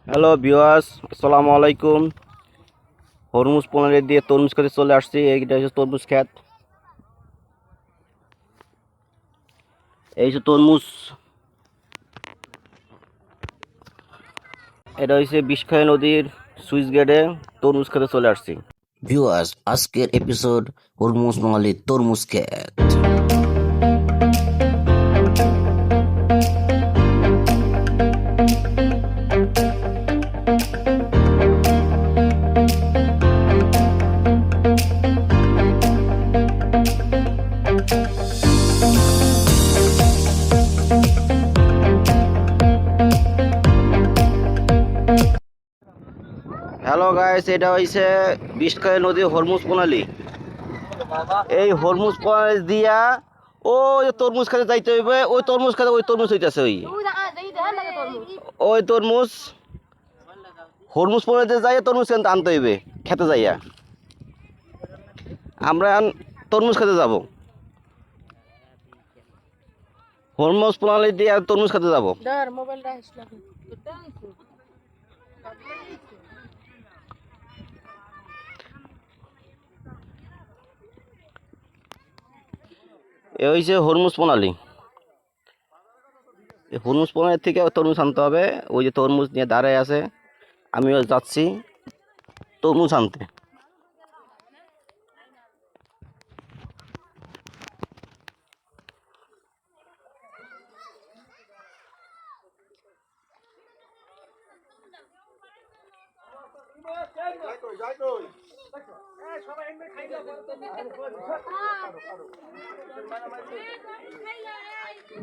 Hello viewers, আসসালামু আলাইকুম। Hormuz পনেরো দিয়ে তরমুজ খেতে চলে আসছি। এইটা হচ্ছে তরমুজ ক্ষেত। এই যে তরমুজ, এটা হচ্ছে বিষখালী নদীর সুইচ গেটে তরমুজ খেতে চলে আসছি। ভিউয়ার্স, আজকের এপিসোড হরমুজ বাঙালির তরমুজ ক্ষেত। হ্যালো গাইস, এটা হচ্ছে বিষখালী নদীর হরমুজ প্রণালী। এই হরমুজ প্রণালী দিয়া ওই তরমুজ খেতে যাইতে হইবে। ওই তরমুজ খেতে ওই তরমুজ হইতেছে ওই তরমুজ হরমুজ প্রণালীতে যাইয়া তরমুজ কিন্তু আনতে হইবে খেতে যাইয়া। আমরা তরমুজ খেতে যাব, হরমুজ প্রণালী দিয়ে তরমুজ খেতে যাব। এ হচ্ছে হরমুজ প্রণালী। এই হরমুজ প্রণালী থেকে তরমুজ আনতে হবে। ওই যে তরমুজ নিয়ে দাঁড়ায় আছে, আমিও যাচ্ছি তরমুজ আনতে।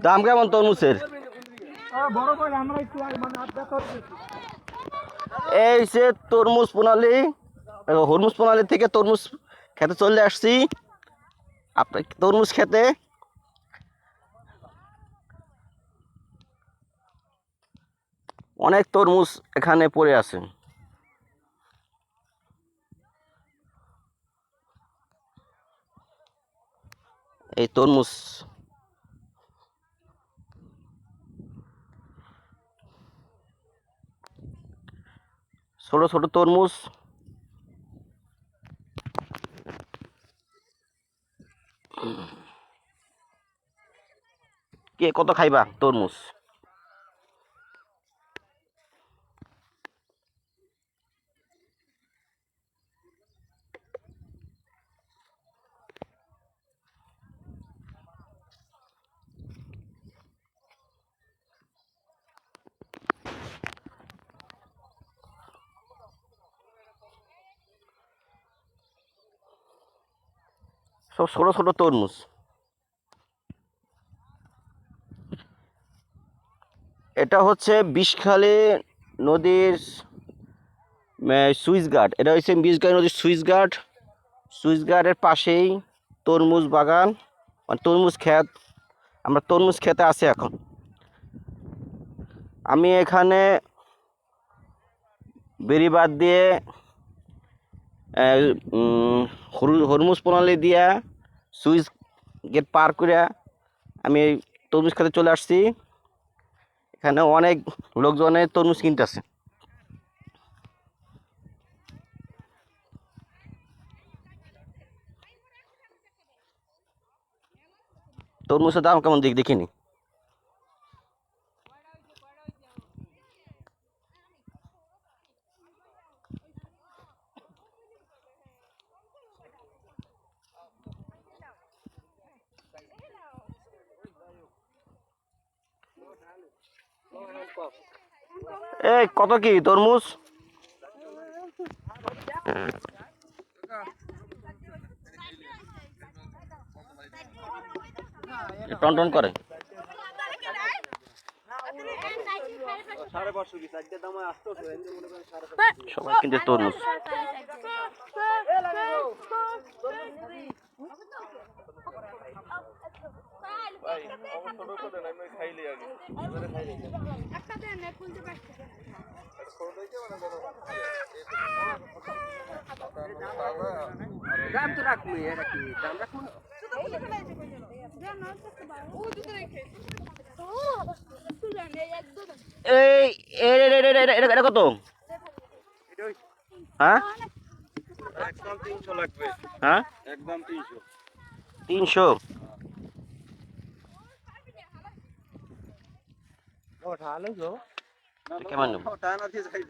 দাম কেমন তরমুজের? এই যে তরমুজ প্রণালী, হরমুজ প্রণালী থেকে তরমুজ খেতে চলে আসছি। আপনার তরমুজ খেতে অনেক তরমুজ এখানে পড়ে আছে। এই তরমুজ ছোট ছোট তরমুজ। কে কত খাইবা তরমুজ? সব ছোট ছোট তরমুজ। এটা হচ্ছে বিষখালী নদীর সুইচ গার্ড। এটা হচ্ছে বিষখালী নদীর সুইচ গার্ড। সুইচ গার্ডের পাশেই তরমুজ বাগান, মানে তরমুজ ক্ষেত। আমরা তরমুজ খেতে আছি এখন। আমি এখানে বেড়িবাঁধ দিয়ে হরমুজ প্রণালী দিয়া সুইচ গেট পার করে আমি এই তরমুজ খেতে চলে আসছি। এখানে অনেক লোকজনের তরমুজ কিনতেছে। তরমুজের দাম কেমন দেখিনি। এই কত কি তরমুজ? টন টন করে। সবাই কিন্তু তরমুজ। দাম তো রাখবো, এটা কি দাম রাখবো? এই এটা কত? হ্যাঁ একদম 300 লাগবে, হ্যাঁ একদম 300। 300। ওঠা আলো গো, কেমন নেব? ওঠা না দিয়ে যাই।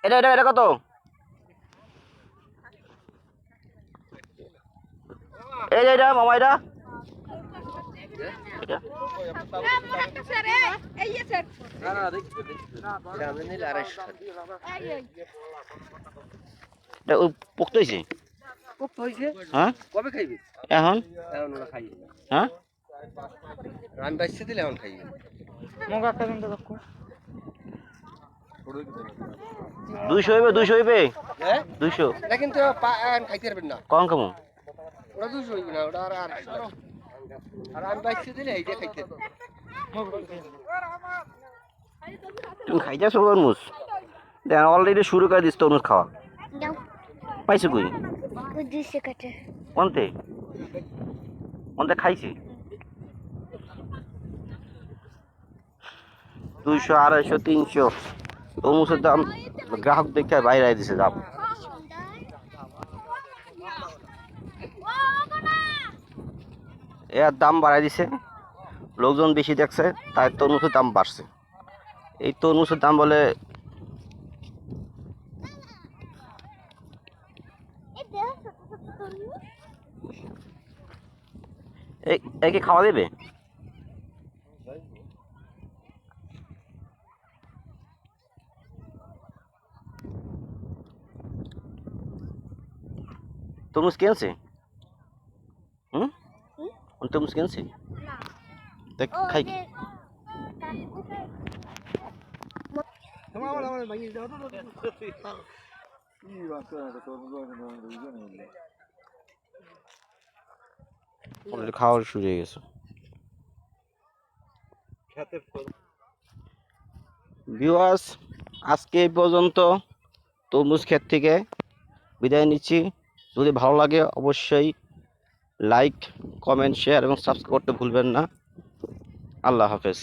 এটা কত? এটা মামা এটা এটা না না দেখি আমি নিলে 250। এটা পোক্ত হয়েছে। কত হইছে? হ্যাঁ কবে খাইবি? এখন এখন ওরা খাইবে। হ্যাঁ আমি বাইসে দিলে এখন খাইবে। মগা একটা দিন তো দেখো 200 হইবে হ্যাঁ 200 এটা কিন্তু এখন খাইতে পারবেন না। কম কেমন? ওরা 200 হইবে না, ওটা আর আর আমি বাইসে দিলে এইটা খাইতে পারবেন। তুমি খাইতেছো তরমুজ? দেখ অলরেডি শুরু করে দিস তরমুজ খাওয়া। পাইছো কই? কোনতে কোনতে খাইছি? 200 250 300 তরমুজের দাম গ্রাহক দেখে বাইরে দিছে দাম। এর দাম বাড়াই দিছে, লোকজন বেশি দেখছে তাই তরমুজের দাম বাড়ছে। এই তরমুজের দাম বলে একে খাওয়া দেবে? তরমুজ কিনছে? তরমুজ কিনছে? দেখ খাই কি? তোমার আমার ভাই দাও তো। অলরেডি খাওয়া শুরু হয়ে গেছে। ভিউয়ার্স, আজকে এই পর্যন্ত তরমুজ ক্ষেত থেকে বিদায় নিচ্ছি। যদি ভালো লাগে অবশ্যই লাইক, কমেন্ট, শেয়ার এবং সাবস্ক্রাইব করতে ভুলবেন না। আল্লাহ হাফেজ।